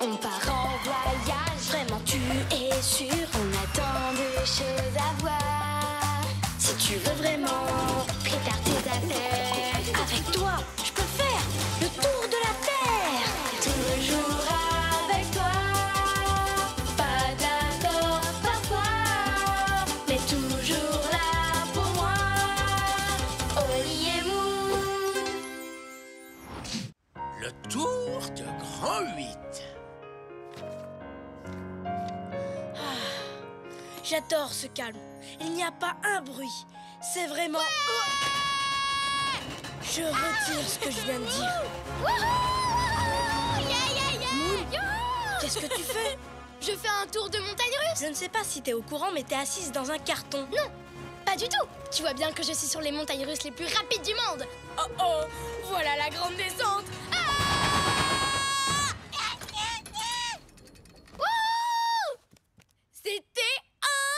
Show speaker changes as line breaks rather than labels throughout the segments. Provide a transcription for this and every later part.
On part en voyage, vraiment tu es sûr. On a tant de choses à voir. Si tu veux vraiment, prépare tes affaires. Avec toi, je peux faire le tour de la Terre. Toujours avec toi. Pas d'accord parfois, mais toujours là pour moi. Oli et Mou.
Le tour de Grand 8.
J'adore ce calme. Il n'y a pas un bruit. C'est vraiment... Je retire ce que je viens de dire. Moon, qu'est-ce que tu fais?
Je fais un tour de montagne russe.
Je ne sais pas si t'es au courant, mais t'es assise dans un carton.
Non, pas du tout. Tu vois bien que je suis sur les montagnes russes les plus rapides du monde.
Oh oh, voilà la grande descente.
Wouhou! C'était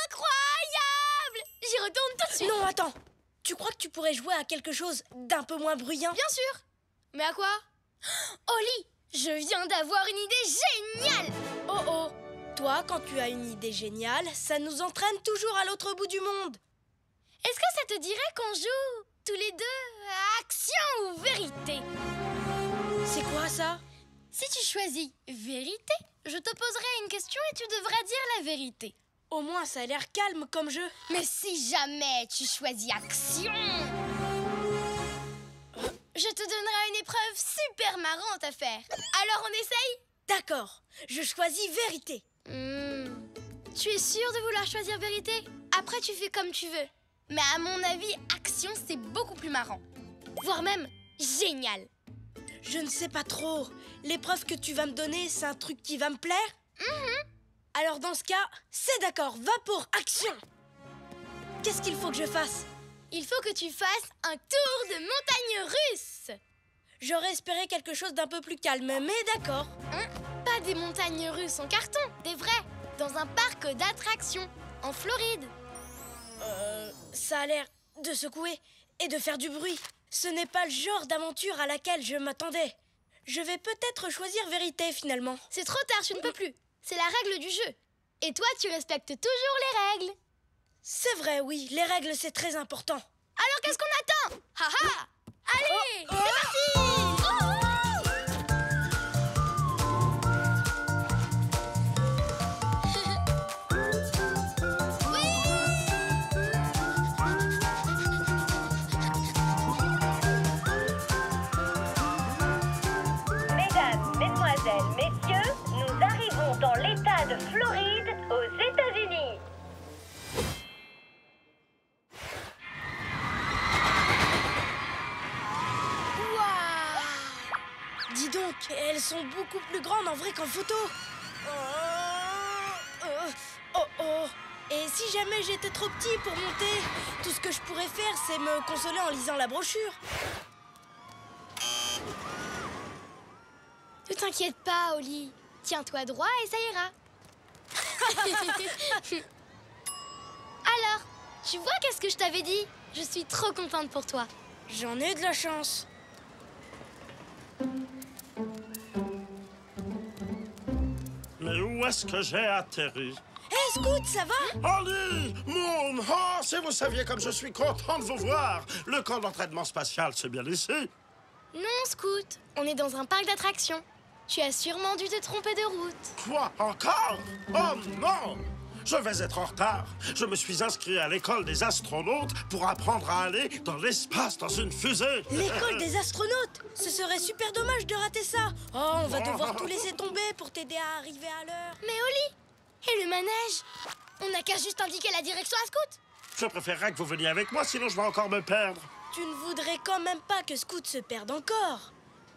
incroyable! J'y retourne tout de suite.
Non, attends. Tu crois que tu pourrais jouer à quelque chose d'un peu moins bruyant?
Bien sûr. Mais à quoi? Oli, je viens d'avoir une idée géniale.
Oh oh. Toi, quand tu as une idée géniale, ça nous entraîne toujours à l'autre bout du monde.
Est-ce que ça te dirait qu'on joue tous les deux à action ou vérité?
C'est quoi ça?
Si tu choisis vérité, je te poserai une question et tu devras dire la vérité.
Au moins, ça a l'air calme comme jeu.
Mais si jamais tu choisis action, je te donnerai une épreuve super marrante à faire. Alors on essaye?
D'accord, je choisis vérité.
Tu es sûr de vouloir choisir vérité? Après tu fais comme tu veux. Mais à mon avis, action c'est beaucoup plus marrant. Voire même génial.
Je ne sais pas trop. L'épreuve que tu vas me donner, c'est un truc qui va me plaire? Alors dans ce cas, c'est d'accord, va pour action. Qu'est-ce qu'il faut que je fasse?
Il faut que tu fasses un tour de montagne russe.
J'aurais espéré quelque chose d'un peu plus calme, mais d'accord.
Pas des montagnes russes en carton, des vraies, dans un parc d'attractions, en Floride.
Ça a l'air de secouer et de faire du bruit. Ce n'est pas le genre d'aventure à laquelle je m'attendais. Je vais peut-être choisir vérité finalement.
C'est trop tard, tu ne peux plus. C'est la règle du jeu. Et toi, tu respectes toujours les règles.
C'est vrai, oui, les règles c'est très important.
Alors qu'est-ce qu'on attend? Haha! Allez, c'est parti!
Mesdames, mesdemoiselles, messieurs, nous arrivons dans l'État de Floride, aux États-Unis.
Dis donc, elles sont beaucoup plus grandes en vrai qu'en photo. Et si jamais j'étais trop petit pour monter, tout ce que je pourrais faire, c'est me consoler en lisant la brochure.
Ne t'inquiète pas, Oli. Tiens-toi droit et ça ira. Alors, tu vois qu'est-ce que je t'avais dit? Je suis trop contente pour toi.
J'en ai de la chance.
Mais où est-ce que j'ai atterri?
Hé, Scout, ça va?
Oli! Moon! Oh, si vous saviez comme je suis content de vous voir! Le camp d'entraînement spatial, c'est bien ici?
Non, Scout, on est dans un parc d'attractions. Tu as sûrement dû te tromper de route.
Quoi? Encore? Oh non! Je vais être en retard. Je me suis inscrit à l'école des astronautes pour apprendre à aller dans l'espace dans une fusée.
L'école des astronautes? Ce serait super dommage de rater ça. Oh, on va devoir tout laisser tomber pour t'aider à arriver à l'heure.
Mais Oli, et le manège? On n'a qu'à juste indiquer la direction à Scout.
Je préférerais que vous veniez avec moi, sinon je vais encore me perdre.
Tu ne voudrais quand même pas que Scout se perde encore.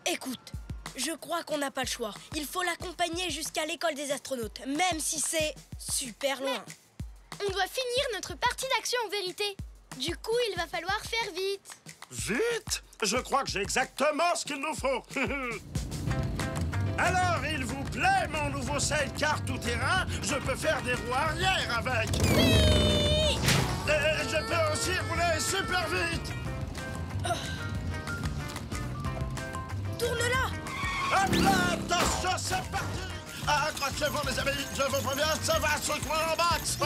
Écoute, je crois qu'on n'a pas le choix. Il faut l'accompagner jusqu'à l'école des astronautes, même si c'est super loin.
Mais on doit finir notre partie d'action en vérité. Du coup, il va falloir faire vite.
Vite? Je crois que j'ai exactement ce qu'il nous faut. Alors, il vous plaît, mon nouveau sidecar tout-terrain? Je peux faire des roues arrière avec.
Oui!
Et je peux aussi rouler super vite.
Tourne là!
Hop là, attention, c'est parti! Accrochez-vous, les amis. Je vous préviens, ça va secouer en max.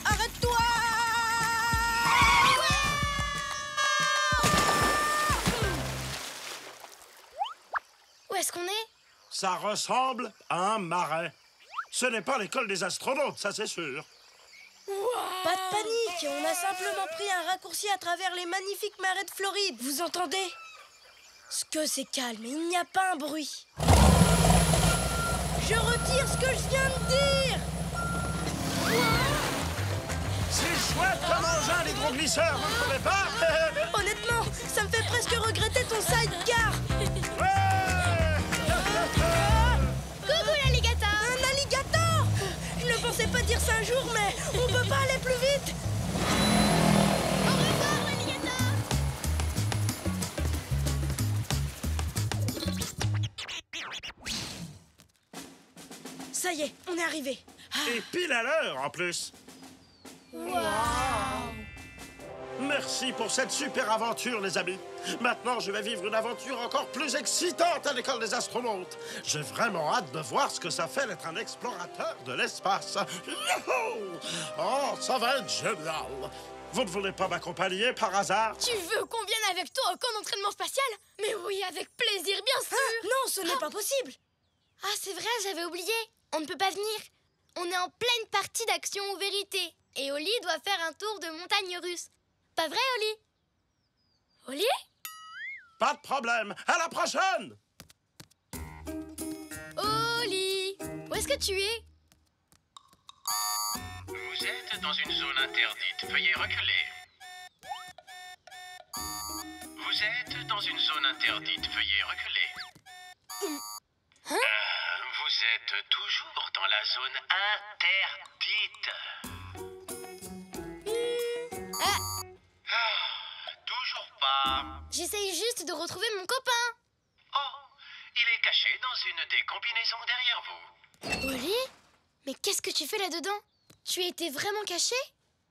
Arrête-toi!
Où est-ce qu'on est?
Ça ressemble à un marais. Ce n'est pas l'école des astronautes, ça c'est sûr.
Pas de panique, on a simplement pris un raccourci à travers les magnifiques marais de Floride. Vous entendez? Ce que c'est calme, il n'y a pas un bruit. Je retire ce que je viens de dire.
C'est chouette de manger un hydroglisseur, vous ne trouvez pas?
Honnêtement, ça me fait presque regretter ton sidecar.
Coucou l'alligator!
Un alligator! Je ne pensais pas dire ça un jour, mais on peut pas aller plus vite.
Au revoir l'alligator!
Ça y est, on est arrivé.
Et pile à l'heure en plus. Merci pour cette super aventure, les amis. Maintenant, je vais vivre une aventure encore plus excitante à l'école des astronautes. J'ai vraiment hâte de voir ce que ça fait d'être un explorateur de l'espace. Youhou! Oh, ça va être génial. Vous ne voulez pas m'accompagner par hasard?
Tu veux qu'on vienne avec toi au camp d'entraînement spatial? Mais oui, avec plaisir, bien sûr!
Non, ce n'est pas possible.
Ah, c'est vrai, j'avais oublié. On ne peut pas venir. On est en pleine partie d'Action ou Vérité. Et Oli doit faire un tour de montagne russe. Pas vrai, Oli? Oli?
Pas de problème. À la prochaine!
Oli! Où est-ce que tu es?
Vous êtes dans une zone interdite. Veuillez reculer. Vous êtes dans une zone interdite. Veuillez reculer. Vous êtes toujours dans la zone interdite. Toujours pas.
J'essaye juste de retrouver mon copain.
Oh, il est caché dans une des combinaisons derrière vous.
Oli? Mais qu'est-ce que tu fais là-dedans? Tu étais vraiment caché?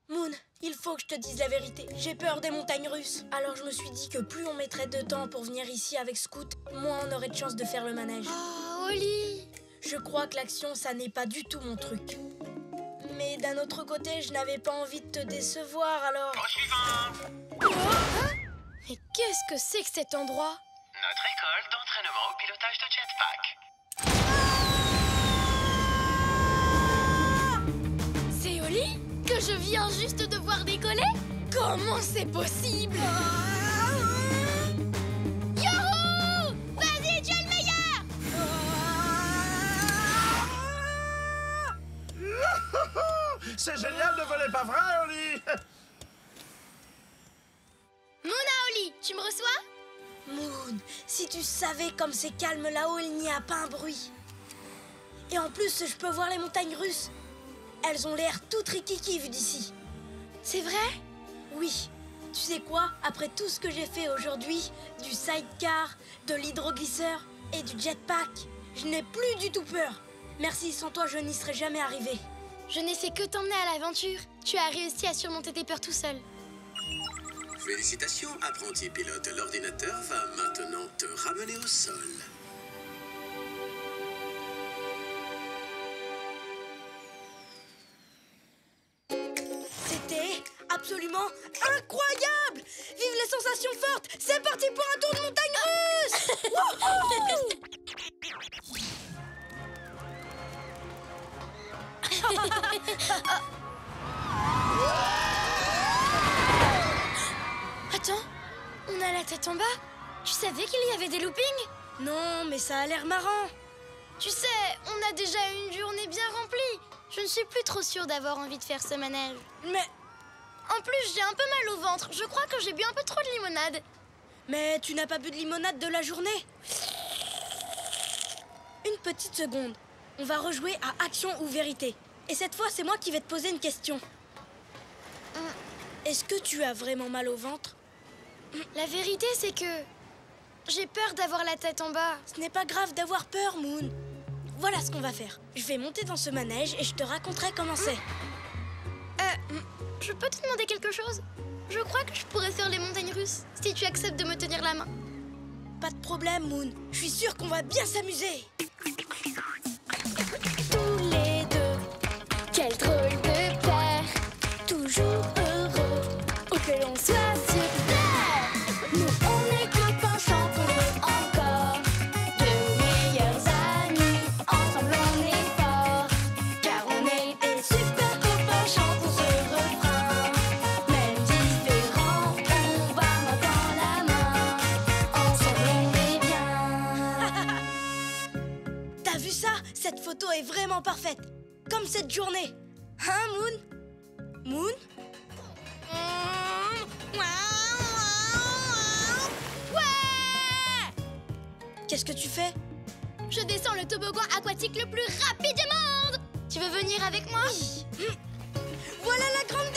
Moon, il faut que je te dise la vérité. J'ai peur des montagnes russes. Alors je me suis dit que plus on mettrait de temps pour venir ici avec Scout, moins on aurait de chance de faire le manège.
Oh, Oli!
Je crois que l'action, ça n'est pas du tout mon truc. Mais d'un autre côté, je n'avais pas envie de te décevoir, alors...
Au suivant.
Mais qu'est-ce que c'est que cet endroit?
Notre école d'entraînement au pilotage de jetpack.
C'est Oli? Que je viens juste de voir décoller? Comment c'est possible? Youhou! Vas-y, tu es le meilleur!
C'est génial de voler, pas vrai, Oli?
Mouna, Oli, tu me reçois?
Moon, si tu savais comme c'est calme là-haut, il n'y a pas un bruit. Et en plus, je peux voir les montagnes russes. Elles ont l'air toutes rikiki vues d'ici.
C'est vrai?
Oui. Tu sais quoi? Après tout ce que j'ai fait aujourd'hui, du sidecar, de l'hydroglisseur et du jetpack, je n'ai plus du tout peur. Merci, sans toi, je n'y serais jamais arrivé.
Je n'ai fait que t'emmener à l'aventure. Tu as réussi à surmonter tes peurs tout seul.
Félicitations, apprenti pilote. L'ordinateur va maintenant te ramener au sol.
C'était absolument incroyable! Vive les sensations fortes! C'est parti pour un tour de montagne russe!
Attends, on a la tête en bas. Tu savais qu'il y avait des loopings?
Non, mais ça a l'air marrant.
Tu sais, on a déjà une journée bien remplie. Je ne suis plus trop sûre d'avoir envie de faire ce manège.
Mais
En plus, j'ai un peu mal au ventre. Je crois que j'ai bu un peu trop de limonade.
tu n'as pas bu de limonade de la journée? Une petite seconde. On va rejouer à Action ou Vérité. Et cette fois, c'est moi qui vais te poser une question. Est-ce que tu as vraiment mal au ventre?
La vérité, c'est que j'ai peur d'avoir la tête en bas.
Ce n'est pas grave d'avoir peur, Moon. Voilà ce qu'on va faire. Je vais monter dans ce manège et je te raconterai comment c'est.
Je peux te demander quelque chose? Je crois que je pourrais faire les montagnes russes si tu acceptes de me tenir la main.
Pas de problème, Moon. Je suis sûre qu'on va bien s'amuser. photo est vraiment parfaite. Comme cette journée. Hein, Moon? Moon?
Ouais!
Qu'est-ce que tu fais?
Je descends le toboggan aquatique le plus rapide du monde! Tu veux venir avec moi?
Voilà la grande